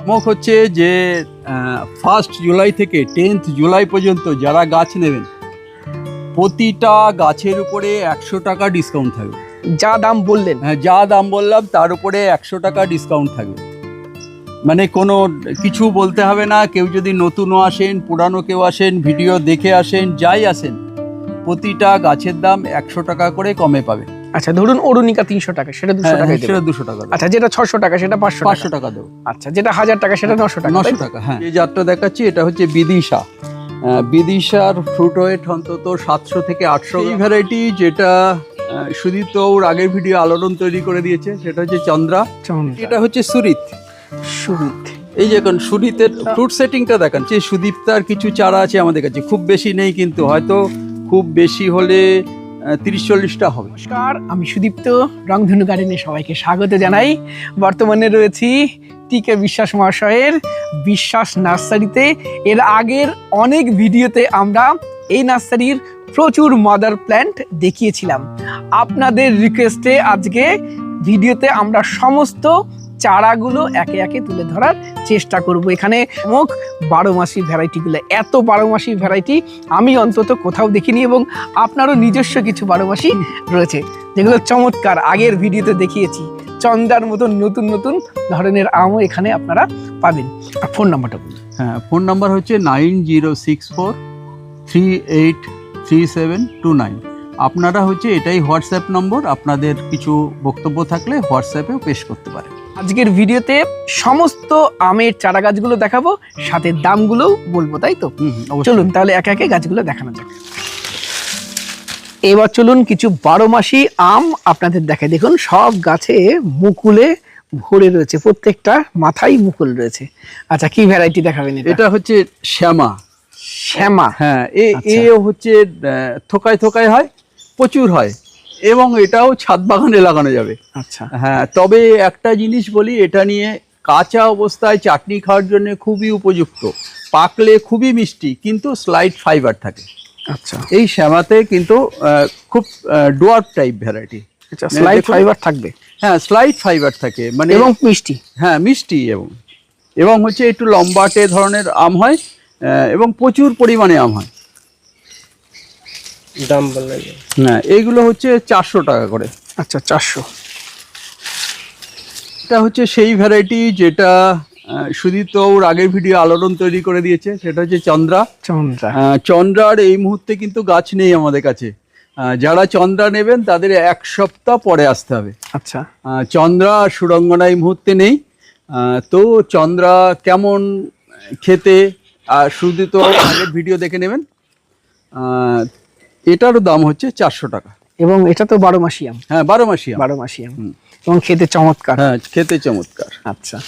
চমক হচ্ছে যে 1 জুলাই থেকে 10 জুলাই পর্যন্ত যারা গাছ নেবেন প্রতিটা গাছের উপরে 100 টাকা ডিসকাউন্ট থাকবে। যা দাম বললেন, হ্যাঁ, যা দাম বললাম তার উপরে 100 টাকা ডিসকাউন্ট থাকবে। মানে কোনো কিছু বলতে হবে না। কেউ যদি নতুনও আসেন, পুরানো কেউ আসেন, ভিডিও দেখে আসেন, যাই আসেন, প্রতিটা গাছের দাম 100 টাকা করে কমে পাবে। আচ্ছা ধরুন অরুণিকা 300 টাকা, সেটা 200 টাকা, সেটা 200 টাকা দেবো। আচ্ছা যেটা 600 টাকা সেটা 500 টাকা দেবো। আচ্ছা যেটা 1000 টাকা সেটা 900 টাকা। 900 টাকা। হ্যাঁ, এই জাতটা দেখাচ্ছি এটা হচ্ছে বিদিশা। বিদিশার ফ্রুট ওয়েট অন্তত 700 থেকে 800। এই ভ্যারাইটি যেটা সুদীপ্ত ওর আগের ভিডিও আলোড়ন তৈরি করে দিয়েছে সেটা হচ্ছে চন্দ্রা। এটা হচ্ছে সুরিত। এই যে এখন সুদীপ্তের ফ্রুট সেটিংটা দেখান। যে সুদীপ্তার কিছু চারা আছে আমাদের কাছে, খুব বেশি নেই কিন্তু হয়তো খুব বেশি হলে 30-40টা হবে। নমস্কার, আমি সুদীপ্ত, রংধনু গার্ডেনে সবাইকে স্বাগত জানাই। বর্তমানে রয়েছি টিকে বিশ্বাস মহাশয়ের বিশ্বাস নার্সারিতে। এর আগের অনেক ভিডিওতে আমরা এই নার্সারির প্রচুর মাদার প্ল্যান্ট দেখিয়েছিলাম। আপনাদের রিকোয়েস্টে আজকে ভিডিওতে আমরা সমস্ত চারাগুলো একে একে তুলে ধরার চেষ্টা করব। এখানে মুখ 12 মাসি ভ্যারাইটিগুলো, এত 12 মাসি ভ্যারাইটি আমি অন্তত কোথাও দেখিনি, এবং আপনারও নিজস্ব কিছু 12 মাসি রয়েছে যেগুলো চমৎকার। আগের ভিডিওতে দেখিয়েছি চন্দ্রার মতন নতুন নতুন ধরনের আমও এখানে আপনারা পাবেন। আর ফোন নাম্বারটা বলুন। হ্যাঁ, ফোন নাম্বার হচ্ছে 9064383729। আপনারা হচ্ছে এটাই হোয়াটসঅ্যাপ নম্বর। আপনাদের কিছু বক্তব্য থাকলে হোয়াটসঅ্যাপেও পেশ করতে পারেন। আজকের ভিডিওতে সমস্ত আমের চারা গাছগুলো দেখাবো, সাথে দামগুলোও বলবো, তাই তো? চলুন তাহলে একে একে গাছগুলো দেখানো যাক। এবার চলুন কিছু 12 মাসি আম আপনাদের দেখে। দেখুন সব গাছে মুকুলে ভরে রয়েছে, প্রত্যেকটা মাথায় মুকুল রয়েছে। আচ্ছা কি ভ্যারাইটি দেখাবেন? এটা হচ্ছে শ্যামা। শ্যামা, হ্যাঁ, এ হচ্ছে থোকায় থোকায় হয়, প্রচুর হয়, এবং এটাও ছাদ বাগানে লাগানো যাবে। আচ্ছা হ্যাঁ, তবে একটা জিনিস বলি, এটা নিয়ে কাঁচা অবস্থায় চাটনি খাওয়ার জন্য খুবই উপযুক্ত, পাকলে খুবই মিষ্টি, কিন্তু স্লাইট ফাইবার থাকে। আচ্ছা, এই শ্যামাতে কিন্তু খুব ডোয়ার্ফ টাইপ ভ্যারাইটি। আচ্ছা স্লাইট ফাইবার থাকবে। হ্যাঁ, স্লাইট ফাইবার থাকে, মানে এবং মিষ্টি। হ্যাঁ, মিষ্টি, এবং হচ্ছে একটু লম্বাটে ধরনের আম হয়, এবং প্রচুর পরিমাণে আম হয়। দাম বললেন? হ্যাঁ, এইগুলো হচ্ছে 400 টাকা করে। আচ্ছা 400। এটা হচ্ছে সেই ভ্যারাইটি যেটা সুদীপ্ত ওর আগের ভিডিও আলোড়ন তৈরি করে দিয়েছে, সেটা হচ্ছে চন্দ্রা। চন্দ্রার এই মুহূর্তে কিন্তু গাছ নেই আমাদের কাছে। যারা চন্দ্রা নেবেন তাদের 1 সপ্তাহ পরে আসতে হবে। আচ্ছা, চন্দ্রা সুরঙ্গনা এই মুহূর্তে নেই। তো চন্দ্রা কেমন খেতে সুদীপ্ত আগের ভিডিও দেখে নেবেন। এটারও দাম হচ্ছে 400 টাকা। এবং এটা তো 12 মাসি আম। হ্যাঁ, 12 মাসি আম। 12 মাসি আম এবং খেতে চমৎকার। হ্যাঁ, খেতে চমৎকার। আচ্ছা,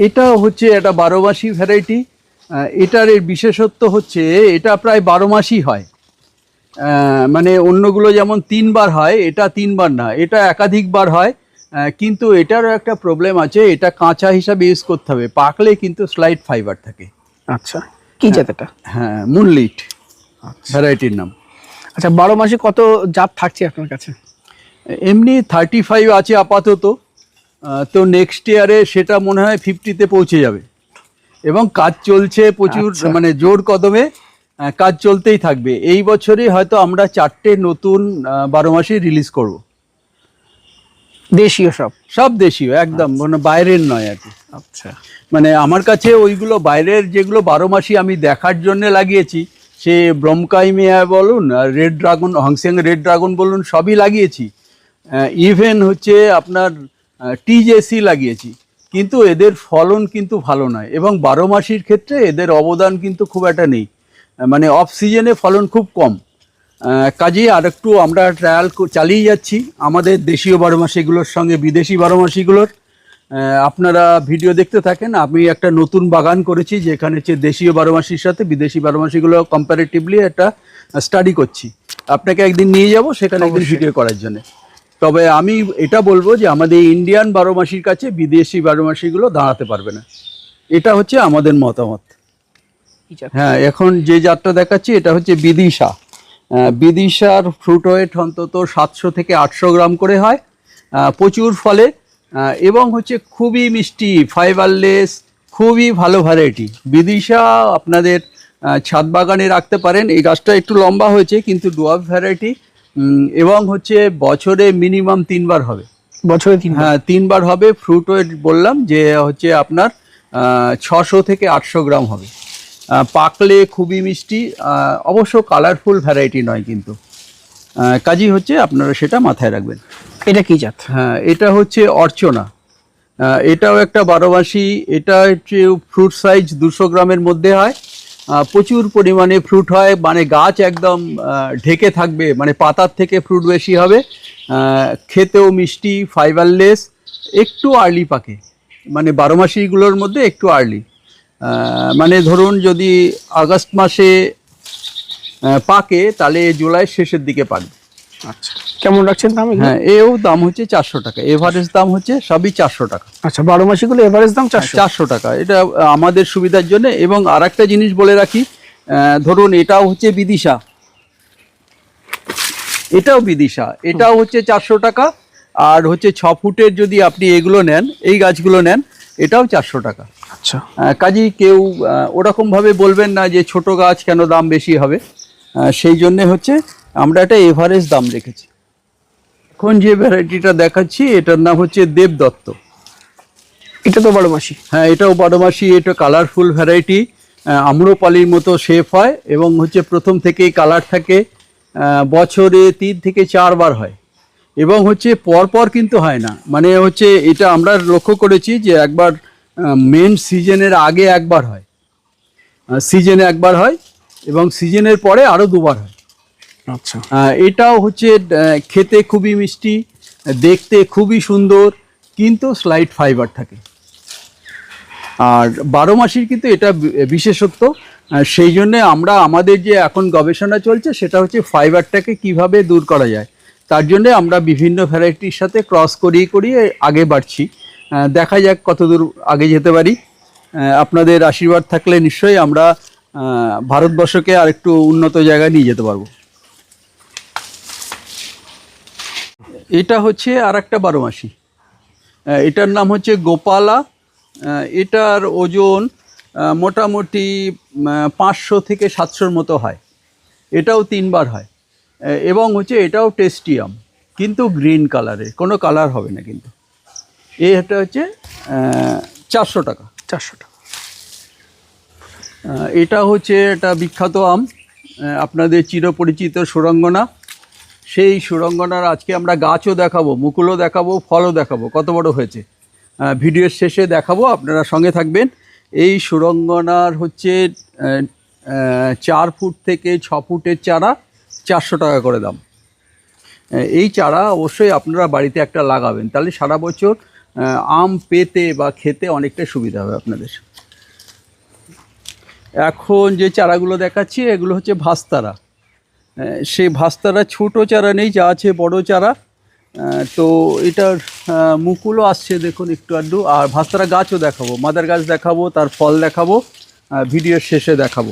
এটা হচ্ছে একটা 12 মাসি ভ্যারাইটি। এটার এর বিশেষত্ব হচ্ছে এটা প্রায় 12 মাসই হয়। মানে অন্যগুলো যেমন 3 বার হয়, এটা 3 বার না, এটা একাধিকবার হয়। কিন্তু এটারও একটা প্রবলেম আছে, এটা কাঁচা হিসাবে ইউজ করতে হবে, পাকলে কিন্তু স্লাইট ফাইবার থাকে। আচ্ছা, কি জাত এটা? হ্যাঁ, মুনলিট ভ্যারাইটির নাম। আচ্ছা, 12 মাসে কত জাত থাকছে আপনার কাছে? এমনি 35 আছে আপাতত। তো নেক্সট ইয়ারে সেটা মনে হয় 50-তে পৌঁছে যাবে, এবং কাজ চলছে প্রচুর। মানে জোর কদমে কাজ চলতেই থাকবে। এই বছরই হয়তো আমরা 4টে নতুন 12 মাসি রিলিজ করব। দেশীয়? সব দেশীয় একদম, মানে বাইরের নয় আর কি। আচ্ছা, মানে আমার কাছে ওইগুলো বাইরের যেগুলো 12 মাসি আমি দেখার জন্য লাগিয়েছি, সে ব্রহ্মকাইমিয়া বলুন, রেড ড্রাগন, হংসেং রেড ড্রাগন বলুন, সবই লাগিয়েছি। ইভেন হচ্ছে আপনার টিজেসি লাগিয়েছি, কিন্তু এদের ফলন কিন্তু ভালো নয়, এবং 12 মাসির ক্ষেত্রে এদের অবদান কিন্তু খুব একটা নেই। মানে অফ সিজনে ফলন খুব কম। কাজেই আর একটু আমরা ট্রায়াল চালিয়ে যাচ্ছি আমাদের দেশীয় 12 মাসিগুলোর সঙ্গে বিদেশি 12 মাসিগুলোর। আপনারা ভিডিও দেখতে থাকেন। আমি একটা নতুন বাগান করেছি যেখানে হচ্ছে দেশীয় 12 মাসির সাথে বিদেশি 12 মাসিগুলো কম্পারেটিভলি একটা স্টাডি করছি। আপনাকে একদিন নিয়ে যাব সেখানে একদিন ভিডিও করার জন্য। তবে আমি এটা বলবো যে আমাদের ইন্ডিয়ান 12 মাসির কাছে বিদেশি 12 মাসিগুলো দাঁড়াতে পারবে না, এটা হচ্ছে আমাদের মতামত। হ্যাঁ, এখন যে জাতটা দেখাচ্ছি এটা হচ্ছে বিদিশা। বিদিশার ফ্রুট ওয়েট অন্তত 700 থেকে 800 গ্রাম করে হয়, প্রচুর ফলে, এবং হচ্ছে খুবই মিষ্টি, ফাইবারলেস, খুবই ভালো ভ্যারাইটি। বিদিশা আপনাদের ছাদ বাগানে রাখতে পারেন। এই গাছটা একটু লম্বা হয়েছে কিন্তু ডুয়ার্ফ ভ্যারাইটি, এবং হচ্ছে বছরে মিনিমাম 3 বার হবে। বছরে 3 বার? হ্যাঁ, 3 বার হবে। ফ্রুট ওয়েট বললাম যে হচ্ছে আপনার 600 থেকে 800 গ্রাম হবে। পাকলে খুবই মিষ্টি, অবশ্য কালারফুল ভ্যারাইটি নয় কিন্তু। কাজই হচ্ছে আপনারা সেটা মাথায় রাখবেন। এটা কি জাত? হ্যাঁ, এটা হচ্ছে অর্চনা। এটাও একটা 12 মাসি। এটা হচ্ছে ফ্রুট সাইজ 200 গ্রামের মধ্যে হয়। প্রচুর পরিমাণে ফ্রুট হয়, মানে গাছ একদম ঢেকে থাকবে, মানে পাতার থেকে ফ্রুট বেশি হবে। খেতেও মিষ্টি, ফাইবারলেস, একটু আর্লি পাকে, মানে 12 মাসিগুলোর মধ্যে একটু আর্লি। মানে ধরুন যদি আগস্ট মাসে পাকে তাহলে জুলাই শেষের দিকে পাকে। আচ্ছা, কেমন রাখছেন দাম? হ্যাঁ, এও দাম হচ্ছে 400 টাকা। এভারেজ দাম হচ্ছে সবই 400 টাকা। আচ্ছা, 12 মাসিগুলো এভারেজ দাম 400 টাকা। এটা আমাদের সুবিধার জন্য। এবং আরেকটা জিনিস বলে রাখি, ধরুন এটাও হচ্ছে বিদিশা, এটাও বিদিশা, এটাও হচ্ছে 400 টাকা। আর হচ্ছে 6 ফুটের যদি আপনি এগুলো নেন, এই গাছগুলো নেন, এটাও 400 টাকা। আচ্ছা, কাজেই কেউ ওরকমভাবে বলবেন না যে ছোট গাছ কেন দাম বেশি হবে। সেই জন্যে হচ্ছে আমরা একটা এভারেজ দাম রেখেছি। এখন যে ভ্যারাইটিটা দেখাচ্ছি এটার নাম হচ্ছে দেবদত্ত। এটা তো 12 মাসি? হ্যাঁ, এটাও 12 মাসি। এটা কালারফুল ভ্যারাইটি, আম্রপালির মতো শেপ হয় এবং হচ্ছে প্রথম থেকেই কালার থাকে। বছরে 3 থেকে 4 বার হয় এবং হচ্ছে পরপর কিন্তু হয় না। মানে হচ্ছে এটা আমরা লক্ষ্য করেছি যে একবার মেন সিজনের আগে একবার হয়, সিজনে একবার হয় এবং সিজনের পরে আরও 2 বার হয়। আচ্ছা, এটাও হচ্ছে খেতে খুবই মিষ্টি, দেখতে খুবই সুন্দর, কিন্তু স্লাইট ফাইবার থাকে। আর 12 মাসির কিন্তু এটা বিশেষত্ব। সেই জন্যে আমরা আমাদের যে এখন গবেষণা চলছে সেটা হচ্ছে ফাইবারটাকে কিভাবে দূর করা যায়। তার জন্যে আমরা বিভিন্ন ভ্যারাইটির সাথে ক্রস করিয়ে করিয়ে আগে বাড়ছি। দেখা যাক কতদূর আগে যেতে পারি। আপনাদের আশীর্বাদ থাকলে নিশ্চয়ই আমরা ভারতবর্ষকে আর একটু উন্নত জায়গায় নিয়ে যেতে পারবো। এটা হচ্ছে আর একটা 12 মাসি। এটার নাম হচ্ছে গোপালা। এটার ওজন মোটামুটি 500 থেকে 700-র মতো হয়। এটাও 3 বার হয় এবং হচ্ছে এটাও টেস্টিয়াম, কিন্তু গ্রিন কালারের, কোনো কালার হবে না কিন্তু। এটা হচ্ছে 400 টাকা। 400 টাকা। এটা হচ্ছে একটা বিখ্যাত আম, আপনাদের চিরপরিচিত সুরঙ্গনা। সেই সুরঙ্গনার আজকে আমরা গাছও দেখাবো, মুকুলও দেখাবো, ফলও দেখাবো, কত বড় হয়েছে। ভিডিওর শেষে দেখাবো, আপনারা সঙ্গে থাকবেন। এই সুরঙ্গনার হচ্ছে 4 ফুট থেকে 6 ফুটের চারা 400 টাকা করে দাম। এই চারা অবশ্যই আপনারা বাড়িতে একটা লাগাবেন, তাহলে সারা বছর আম পেতে বা খেতে অনেকটা সুবিধা হবে আপনাদের। এখন যে চারাগুলো দেখাচ্ছি এগুলো হচ্ছে ভাস্তারা। সেই ভাস্তারা ছোট চারা নেই, যা আছে বড় চারা। তো এটার মুকুলও আসছে দেখুন একটু আধটু। আর ভাস্তারা গাছও দেখাবো, মাদার গাছ দেখাবো, তার ফল দেখাবো, ভিডিওর শেষে দেখাবো।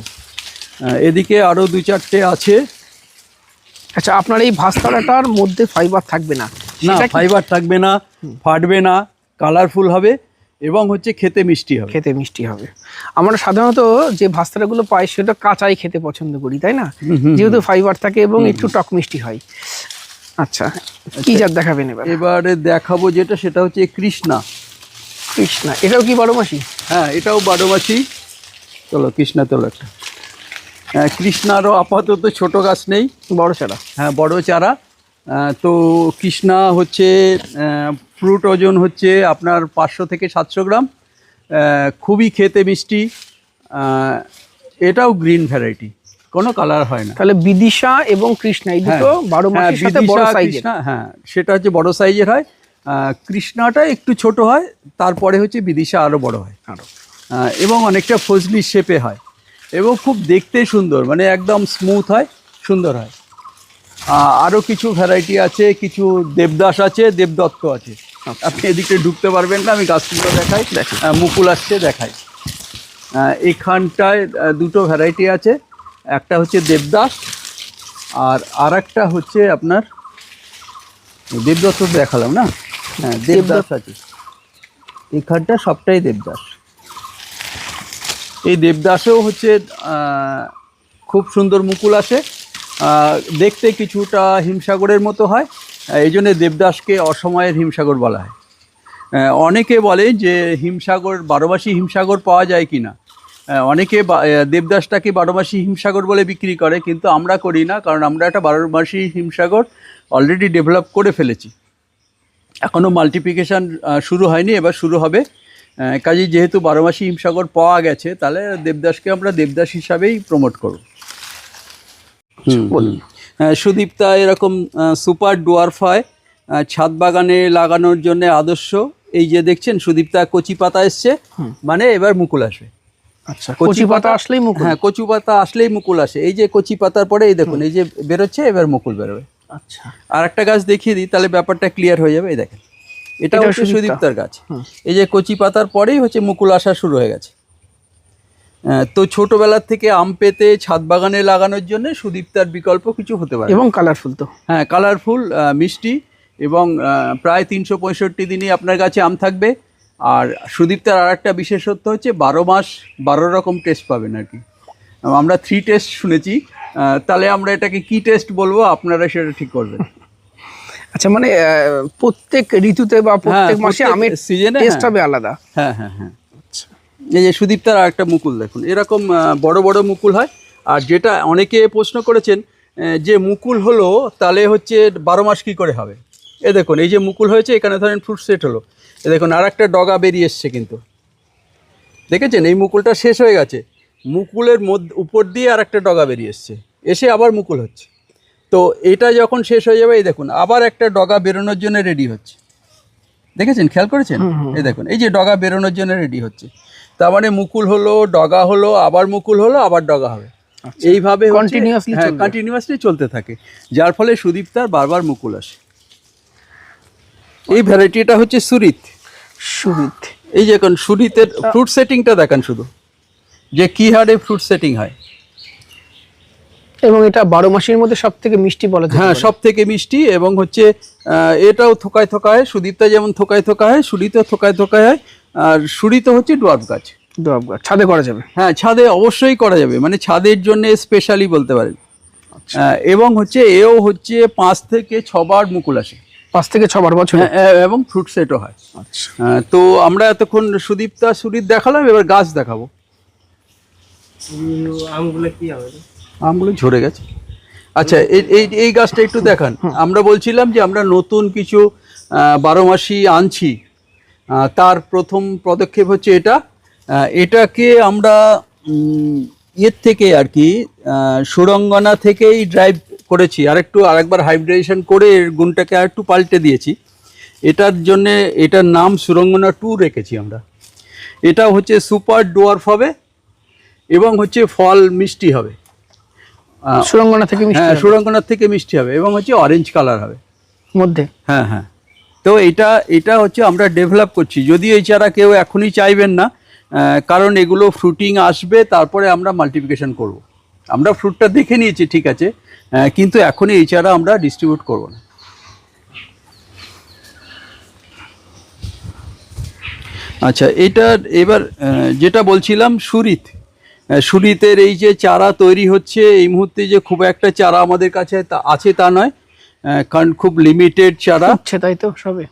এদিকে আরও 2-4টে আছে। আচ্ছা, আপনার এই ভাস্তারাটার মধ্যে ফাইবার থাকবে না? না, ফাইবার থাকবে না, ফাটবে না, কালারফুল হবে এবং হচ্ছে খেতে মিষ্টি হবে। খেতে মিষ্টি হবে। আমরা সাধারণত যে ভাস্তারাগুলো পাই সেটা কাঁচাই খেতে পছন্দ করি, তাই না? যেহেতু ফাইবার থাকে এবং একটু টক মিষ্টি হয়। আচ্ছা, কি জাত দেখাবেন এবার? এবারে দেখাবো যেটা, সেটা হচ্ছে কৃষ্ণা। কৃষ্ণা, এটাও কি 12 মাসি? হ্যাঁ, এটাও 12 মাসি। চলো কৃষ্ণা তোলো একটা। হ্যাঁ, কৃষ্ণারও আপাতত ছোট গাছ নেই, বড় চারা। হ্যাঁ, বড় চারা। তো কৃষ্ণা হচ্ছে ফ্রুট ওজন হচ্ছে আপনার 500 থেকে 700 গ্রাম। খুবই খেতে মিষ্টি। এটাও গ্রিন ভ্যারাইটি, কোনো কালার হয় না। তাহলে বিদিশা এবং কৃষ্ণা এই দুটো 12 মাসের সাথে বড় সাইজের। হ্যাঁ, সেটা হচ্ছে বড় সাইজের হয়। কৃষ্ণাটা একটু ছোট হয়, তারপরে হচ্ছে বিদিশা আরও বড় হয় আরও, এবং অনেকটা ফজলি শেপে হয় এবং খুব দেখতে সুন্দর, মানে একদম স্মুথ হয়, সুন্দর হয়। আরও কিছু ভ্যারাইটি আছে, কিছু দেবদাস আছে, দেবদত্ত আছে। আপনি এদিকে ঢুকতে পারবেন না, আমি গাছগুলো দেখাই। মুকুল আসছে দেখাই। এখানটায় 2টো ভ্যারাইটি আছে, একটা হচ্ছে দেবদাস আর একটা হচ্ছে আপনার দেবদত্ত দেখালাম না। হ্যাঁ, দেবদাস আছে। এখানটা সবটাই দেবদাস। এই দেবদাসেও হচ্ছে খুব সুন্দর মুকুল আসে, দেখতে কিছুটা হিমসাগরের মতো হয়, এই জন্য দেবদাসকে অসময়ের হিমসাগর বলা হয়। অনেকে বলে যে হিমসাগর, বারোমাসি হিমসাগর পাওয়া যায় কি না। অনেকে দেবদাসটাকে বারোমাসি হিমসাগর বলে বিক্রি করে, কিন্তু আমরা করি না, কারণ আমরা একটা বারোমাসি হিমসাগর অলরেডি ডেভেলপ করে ফেলেছি। এখনও মাল্টিপ্লিকেশান শুরু হয়নি, এবার শুরু হবে। কাজেই যেহেতু বারোমাসি হিমসাগর পাওয়া গেছে, তাহলে দেবদাসকে আমরা দেবদাস হিসাবেই প্রমোট করব। সুদীপ্তা এরকম সুপার ডোয়ার্ফ হয়, ছাদ বাগানে লাগানোর জন্য আদর্শ। এই যে দেখছেন সুদীপ্তা কচি পাতা এসছে, মানে এবার মুকুল আসবে। আচ্ছা, কচি পাতা আসলেই মুকুল? হ্যাঁ, কচি পাতা আসলেই মুকুল আসে। এই যে কচি পাতার পরে এই দেখুন, এই যে বেরোচ্ছে, এবার মুকুল বেরোবে। আচ্ছা, আর একটা গাছ দেখিয়ে দিই, তাহলে ব্যাপারটা ক্লিয়ার হয়ে যাবে। এই দেখেন, এটা হচ্ছে সুদীপ্তার গাছ। এই যে কচি পাতার পরেই হচ্ছে মুকুল আসা শুরু হয়ে গেছে। তো ছোটবেলার থেকে আম পেতে ছাদ বাগানে লাগানোর জন্য সুদীপ্তার বিকল্প কিছু হতে পারে। এবং কালারফুল তো? হ্যাঁ, কালারফুল, মিষ্টি, এবং প্রায় 365 দিনই আপনার কাছে আম থাকবে। আর সুদীপ্তার আর একটা বিশেষত্ব হচ্ছে 12 মাস 12 রকম টেস্ট পাবেন আর কি। আমরা 3 টেস্ট শুনেছি, তাহলে আমরা এটাকে কি টেস্ট বলবো, আপনারা সেটা ঠিক করবেন। আচ্ছা, মানে প্রত্যেক ঋতুতে বা প্রত্যেক মাসে আমের সিজনে টেস্ট হবে আলাদা? হ্যাঁ হ্যাঁ হ্যাঁ। আচ্ছা, এই যে সুদীপ্তার আর একটা মুকুল দেখুন, এরকম বড় বড় মুকুল হয়। আর যেটা অনেকে প্রশ্ন করেছেন যে মুকুল হলো তাহলে হচ্ছে 12 মাস কী করে হবে। এ দেখুন, এই যে মুকুল হয়েছে, এখানে ধরেন ফ্রুট সেট হলো, এ দেখুন আর একটা ডগা বেরিয়ে এসছে, কিন্তু দেখেছেন এই মুকুলটা শেষ হয়ে গেছে, মুকুলের উপর দিয়ে আর একটা ডগা বেরিয়ে এসছে, এসে আবার মুকুল হচ্ছে। তো এটা যখন শেষ হয়ে যাবে, এই দেখুন আবার একটা ডগা বেরোনোর জন্য রেডি হচ্ছে। দেখেছেন, খেয়াল করেছেন? এই দেখুন, এই যে ডগা বেরোনোর জন্য রেডি হচ্ছে, তার মানে মুকুল হলো, ডগা হলো, আবার মুকুল হলো, আবার ডগা হবে। এইভাবে কন্টিনিউয়াসলি চলতে থাকে, যার ফলে সুদীপ্তার বারবার মুকুল আসে। এই ভ্যারাইটিটা হচ্ছে সুরিত। এই যে এখন সুরিতের ফ্রুট সেটিংটা দেখেন শুধু, যে কি হারে ফ্রুট সেটিং হয়। এবং এটা 12 মাসের মধ্যে সব থেকে মিষ্টি বলা যায়। হ্যাঁ, সব থেকে মিষ্টি, এবং হচ্ছে এটাও থোকায় থোকায় হয়। সুদীপ্তা যেমন থোকায় থোকা হয়, সুরিতও থোকায় থোকায় হয়। আর সুরিত হচ্ছে ডোয়ার্ফ গাছ। ডোয়ার্ফ গাছ ছাদে করা যাবে? হ্যাঁ, ছাদে অবশ্যই করা যাবে, মানে ছাদের জন্য স্পেশালি বলতে পারেন। এবং হচ্ছে এও হচ্ছে 5 থেকে 6 বার মুকুল আসে। 5 থেকে 6 বার বছরে? এবং ফ্রুট সেটও হয়। আচ্ছা, তো আমরা এতক্ষণ সুদীপ্তা সুরিত দেখালাম, এবার গাছ দেখাবো। আমগুলো কি হবে? আমগুলো ঝরে গেছে। আচ্ছা, এই গাছটা একটু দেখান। আমরা বলছিলাম যে আমরা নতুন কিছু 12 মাসি আনছি, তার প্রথম পদক্ষেপ হচ্ছে এটাকে আমরা এর থেকে আর কি সুরঙ্গনা থেকেই ড্রাইভ করেছি, আরেকবার হাইব্রিডেশন করে এর গুণটাকে আর একটু পাল্টে দিয়েছি। এটার জন্যে এটার নাম সুরঙ্গনা 2 রেখেছি আমরা। এটা হচ্ছে সুপার ডোয়ার্ফ হবে, এবং হচ্ছে ফল মিষ্টি হবে। সুরঙ্গনা থেকে মিষ্টি? হ্যাঁ, সুরঙ্গনার থেকে মিষ্টি হবে, এবং হচ্ছে অরেঞ্জ কালার হবে মধ্যে। হ্যাঁ হ্যাঁ। তো এটা হচ্ছে আমরা ডেভেলপ করছি, যদি এই চারা কেউ এখনই চাইবেন না, কারণ এগুলো ফ্রুটিং আসবে, তারপরে আমরা মাল্টিপ্লিকেশন করব। আমরা ফ্রুটটা দেখে নিয়েছি, ঠিক আছে, কিন্তু এখনই এই চারা আমরা ডিস্ট্রিবিউট করব না। আচ্ছা, এটার এবার যেটা বলছিলাম সুরিতের এই যে চারা তৈরি হচ্ছে, এই মুহূর্তে যে খুব একটা চারা আমাদের কাছে আছে তা নয়, কারণ খুব লিমিটেড চারা হচ্ছে, তাই তো সবে।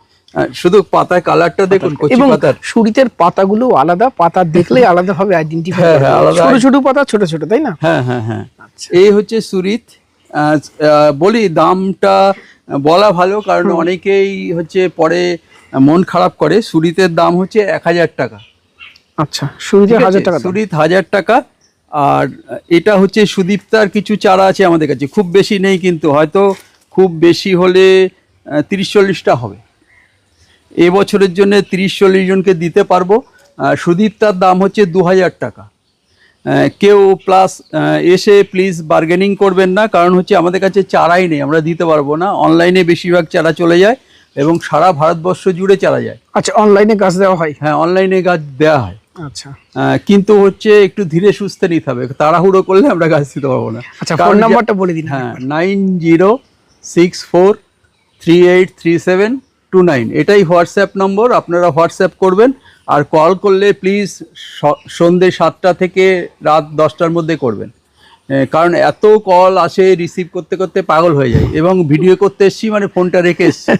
শুধু পাতায় কালারটা দেখুন, কচি পাতার। সুরিতের পাতাগুলো আলাদা, পাতা দেখলে আলাদা ভাবে আইডেন্টিফাই করা যায়। ছোট ছোট পাতা, ছোট ছোট, তাই না? হ্যাঁ হ্যাঁ হ্যাঁ। এই হচ্ছে সুরিত। বলি দামটা বলা ভালো, কারণ অনেকেই হচ্ছে পরে মন খারাপ করে। সুরিতের দাম হচ্ছে 1000 টাকা। আচ্ছা, সুরিত 1000 টাকা? সুরিত 1000 টাকা। আর এটা হচ্ছে সুদীপ্তার কিছু চারা আছে আমাদের কাছে, খুব বেশি নেই, কিন্তু হয়তো খুব বেশি হলে 30-40টা হবে। এবছরের জন্য 30-40 জনকে দিতে পারবো। সুদীপ্তার দাম হচ্ছে 2000 টাকা। কেউ প্লাস এসে প্লিজ বার্গেনিং করবেন না, কারণ হচ্ছে আমাদের কাছে চারাই নেই, আমরা দিতে পারবো না। অনলাইনে বেশিরভাগ চারা চলে যায়, এবং সারা ভারতবর্ষ জুড়ে চারা যায়। আচ্ছা, অনলাইনে গাছ দেওয়া হয়? হ্যাঁ, অনলাইনে গাছ দেওয়া হয়। আচ্ছা, কিন্তু হচ্ছে একটু ধীরে সুস্থে নিতে হবে, তাড়াহুড়ো করলে আমরা গাছ দিতে পারবো না। আচ্ছা, ফোন নাম্বারটা বলে দিন। হ্যাঁ, 9064383729, এটাই হোয়াটসঅ্যাপ নম্বর। আপনারা হোয়াটসঅ্যাপ করবেন, আর কল করলে প্লিজ সন্ধ্যে 7টা থেকে রাত 10টার মধ্যে করবেন, কারণ এত কল আসে, রিসিভ করতে করতে পাগল হয়ে যায়। এবং ভিডিও করতে এসছি মানে ফোনটা রেখে এসছি,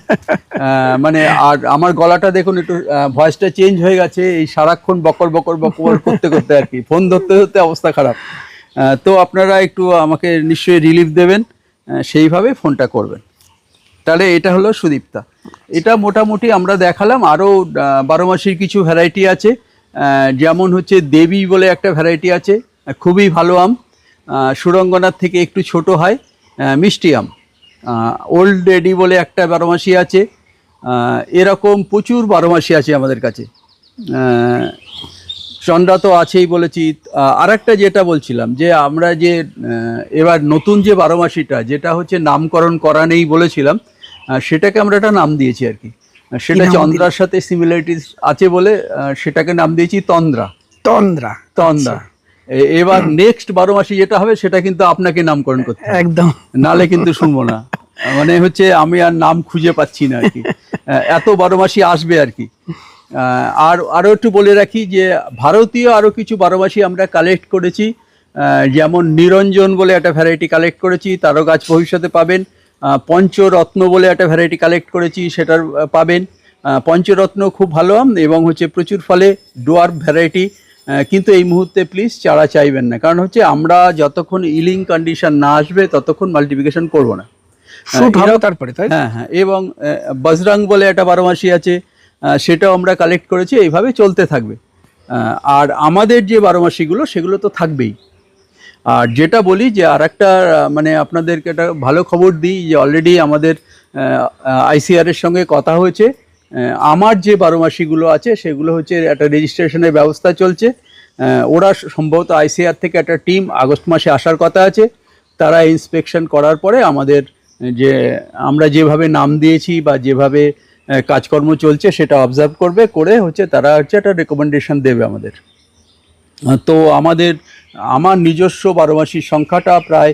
মানে আর আমার গলাটা দেখুন একটু ভয়েসটা চেঞ্জ হয়ে গেছে, এই সারাক্ষণ বকর বকর বকর করতে করতে আর কি, ফোন ধরতে ধরতে অবস্থা খারাপ। তো আপনারা একটু আমাকে নিশ্চয়ই রিলিফ দেবেন, সেইভাবে ফোনটা করবেন। তাহলে এটা হলো সুদীপ্তা। এটা মোটামুটি আমরা দেখালাম। আরও 12 মাসির কিছু ভ্যারাইটি আছে, যেমন হচ্ছে দেবী বলে একটা ভ্যারাইটি আছে, খুবই ভালো আম, সুরঙ্গনার থেকে একটু ছোট হয়, মিষ্টি আম। ওল্ড লেডি বলে একটা 12 মাসি আছে, এরকম প্রচুর 12 মাসি আছে আমাদের কাছে। চন্দ্রা তো আছেই বলেছি। আর একটা যেটা বলছিলাম যে আমরা যে এবার নতুন যে 12 মাসিটা, যেটা হচ্ছে নামকরণ করা নেই বলেছিলাম, সেটাকে আমরা একটা নাম দিয়েছি আর কি। সেটা চন্দ্রার সাথে সিমিলারিটিস আছে বলে সেটাকে নাম দিয়েছি তন্দ্রা। তন্দ্রা, তন্দ্রা। এবার নেক্সট 12 মাসি যেটা হবে সেটা কিন্তু আপনাকে নামকরণ করতে হবে, একদম, নালে কিন্তু শুনবো না। মানে হচ্ছে আমি আর নাম খুঁজে পাচ্ছি না আর কি, এত 12 মাসি আসবে আর কি। আর আরও একটু বলে রাখি যে ভারতীয় আরও কিছু 12 মাসি আমরা কালেক্ট করেছি, যেমন নিরঞ্জন বলে একটা ভ্যারাইটি কালেক্ট করেছি, তারও গাছ ভবিষ্যতে পাবেন। পঞ্চরত্ন বলে একটা ভ্যারাইটি কালেক্ট করেছি, সেটার পাবেন। পঞ্চরত্ন খুব ভালো আম এবং হচ্ছে প্রচুর ফলে, ডোয়ার্ফ ভ্যারাইটি। কিন্তু এই মুহূর্তে প্লিজ চারা চাইবেন না, কারণ হচ্ছে আমরা যতক্ষণ ইলিং কন্ডিশন না আসবে ততক্ষণ মাল্টিপ্লিকেশন করবো না। তারপরে হ্যাঁ হ্যাঁ। এবং বজরং বলে একটা 12 মাসি আছে, সেটাও আমরা কালেক্ট করেছি, এইভাবে চলতে থাকবে। আর আমাদের যে 12 মাসিগুলো সেগুলো তো থাকবেই। আর যেটা বলি যে আর একটা মানে আপনাদেরকে একটা ভালো খবর দিই যে অলরেডি আমাদের আইসিআরের সঙ্গে কথা হয়েছে। আমার যে 12 মাসিগুলো আছে সেগুলো হচ্ছে একটা রেজিস্ট্রেশনের ব্যবস্থা চলছে। ওরা সম্ভবত আইসিআর থেকে একটা টিম আগস্ট মাসে আসার কথা আছে। তারা ইন্সপেকশন করার পরে আমাদের যে আমরা যেভাবে নাম দিয়েছি বা যেভাবে কাজকর্ম চলছে সেটা অবজার্ভ করবে, করে হচ্ছে তারা হচ্ছে একটা রেকমেন্ডেশন দেবে আমাদের। তো আমার নিজস্ব 12 মাসির সংখ্যাটা প্রায়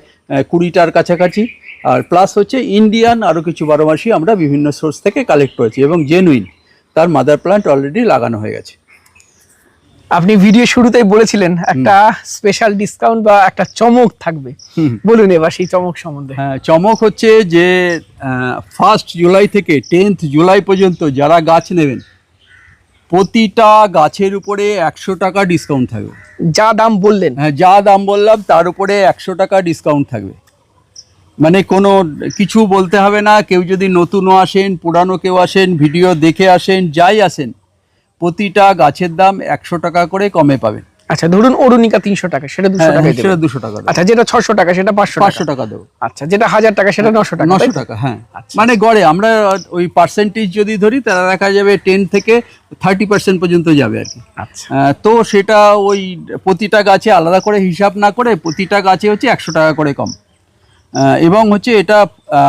20টার কাছাকাছি। আর প্লাস হচ্ছে ইন্ডিয়ান আরও কিছু 12 মাসি আমরা বিভিন্ন সোর্স থেকে কালেক্ট করেছি এবং জেনুইন, তার মাদার প্লান্ট অলরেডি লাগানো হয়ে গেছে। আপনি ভিডিও শুরুতেই বলেছিলেন একটা স্পেশাল ডিসকাউন্ট বা একটা চমক থাকবে, বলুন এবার সেই চমক সম্বন্ধে। হ্যাঁ, চমক হচ্ছে যে 1 জুলাই থেকে 10 জুলাই পর্যন্ত যারা গাছ নেবেন প্রতিটা গাছের উপরে 100 টাকা ডিসকাউন্ট থাকবে। যা দাম বললেন, হ্যাঁ, যা দাম বললাম তার উপরে 100 টাকা ডিসকাউন্ট থাকবে। মানে কোনো কিছু বলতে হবে না। কেউ যদি নতুনও আসেন, পুরানো কেউ আসেন, ভিডিও দেখে আসেন, যাই আসেন, প্রতিটা গাছের দাম 100 টাকা করে কমে পাবেন। আচ্ছা ধরুন অরুণিকা 300 টাকা, সেটা 200 টাকা দেবেন। সেটা 200 টাকা। আচ্ছা যেটা 600 টাকা সেটা 500 টাকা দেবো। আচ্ছা যেটা 1000 টাকা সেটা 900 টাকা। 900 টাকা, হ্যাঁ। মানে গড়ে আমরা ওই পার্সেন্টেজ যদি ধরি তাহলে দেখা যাবে 10 থেকে 30% পর্যন্ত যাবে আর কি। আচ্ছা, তো সেটা ওই প্রতিটা গাছে আলাদা করে হিসাব না করে প্রতিটা গাছে হচ্ছে 100 টাকা করে কম। এবং হচ্ছে এটা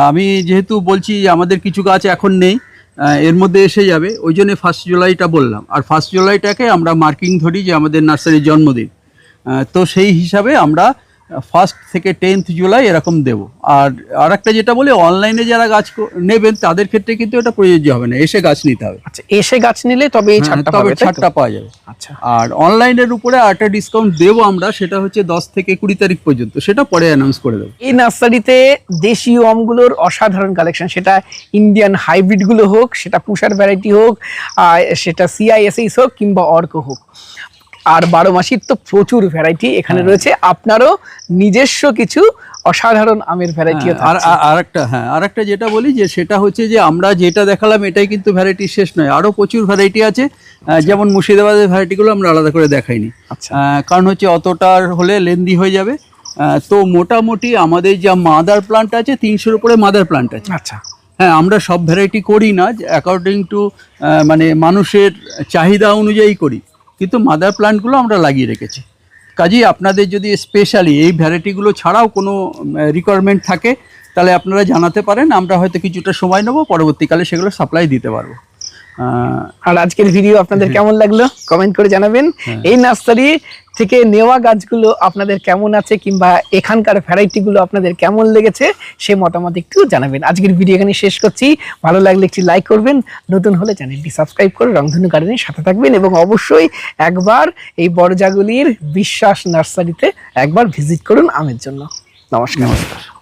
আমি যেহেতু বলছি আমাদের কিছু গাছ এখন নেই, এর মধ্যে এসে যাবে, ওই জন্য 1 জুলাইটা বললাম। আর 1 জুলাইটাকে আমরা মার্কিং ধরি যে আমাদের নার্সারির জন্মদিন। তো সেই হিসাবে আমরা 1 থেকে 10 জুলাই এরকম দেব। আর একটা যেটা বলি, অনলাইনে যারা গাছ নেবেন তাদের ক্ষেত্রে কিন্তু এটা প্রযোজ্য হবে না, এসে গাছ নিতে হবে। আচ্ছা এসে গাছ নিলে তবে এই ছাড়টা পাবে, ছাড়টা পাওয়া যাবে। আচ্ছা, আর অনলাইনের উপরে আরেকটা ডিসকাউন্ট দেবো আমরা, সেটা হচ্ছে 10 থেকে 20 তারিখ পর্যন্ত, সেটা পরে অ্যানাউন্স করে দেবো। এই নার্সারিতে দেশীয় আমগুলোর অসাধারণ কালেকশন, সেটা ইন্ডিয়ান হাইব্রিডগুলো হোক, সেটা পুষার ভ্যারাইটি হোক, সেটা CISS হোক কিংবা অর্ক হোক। আর 12 মাসির তো প্রচুর ভ্যারাইটি এখানে রয়েছে, আপনারও নিজস্ব কিছু অসাধারণ আমের ভ্যারাইটি। আর একটা যেটা বলি যে সেটা হচ্ছে যে আমরা যেটা দেখালাম এটাই কিন্তু ভ্যারাইটি শেষ নয়, আরও প্রচুর ভ্যারাইটি আছে। যেমন মুর্শিদাবাদের ভ্যারাইটিগুলো আমরা আলাদা করে দেখাইনি, কারণ হচ্ছে অতটার হলে লেন্দি হয়ে যাবে। তো মোটামুটি আমাদের যা মাদার প্লান্ট আছে 300-র উপরে মাদার প্লান্ট আছে। আচ্ছা, হ্যাঁ, আমরা সব ভ্যারাইটি করি না, অ্যাকর্ডিং টু মানে মানুষের চাহিদা অনুযায়ী করি, কিন্তু মাদার প্লান্টগুলো আমরা লাগিয়ে রেখেছি। কাজেই আপনাদের যদি স্পেশালি এই ভ্যারাইটিগুলো ছাড়াও কোনো রিকোয়ারমেন্ট থাকে তাহলে আপনারা জানাতে পারেন, আমরা হয়তো কিছুটা সময় নেব, পরবর্তীকালে সেগুলো সাপ্লাই দিতে পারবো। আর আজকের ভিডিও আপনাদের কেমন লাগলো কমেন্ট করে জানাবেন। এই নার্সারি থেকে নেওয়া গাছগুলো আপনাদের কেমন আছে কিংবা এখানকার ভ্যারাইটি গুলো আপনাদের কেমন লেগেছে সে মতামত একটু জানাবেন। আজকের ভিডিও এখানে শেষ করছি। ভালো লাগলে একটি লাইক করবেন, নতুন হলে চ্যানেলটি সাবস্ক্রাইব করে রংধনু গার্ডেনের সাথে থাকবেন এবং অবশ্যই একবার এই বড়জাগুলির বিশ্বাস নার্সারিতে একবার ভিজিট করুন আমের জন্য। নমস্কার।